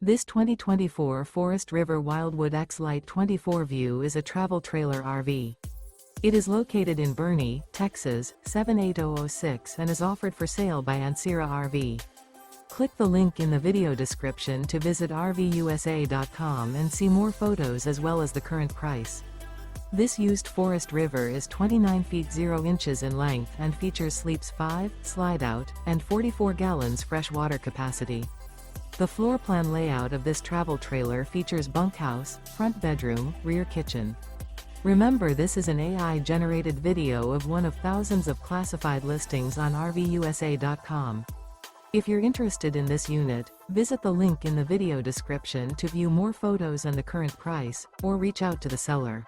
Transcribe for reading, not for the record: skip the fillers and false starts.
This 2024 Forest River Wildwood X-Lite 24 View is a travel trailer RV. It is located in Boerne, Texas, 78006 and is offered for sale by Ancira RV. Click the link in the video description to visit RVUSA.com and see more photos as well as the current price. This used Forest River is 29 feet 0 inches in length and features sleeps 5, Slideout, and 44 gallons fresh water capacity. The floor plan layout of this travel trailer features bunkhouse, front bedroom, rear kitchen. Remember, this is an AI-generated video of one of thousands of classified listings on RVUSA.com. If you're interested in this unit, visit the link in the video description to view more photos and the current price, or reach out to the seller.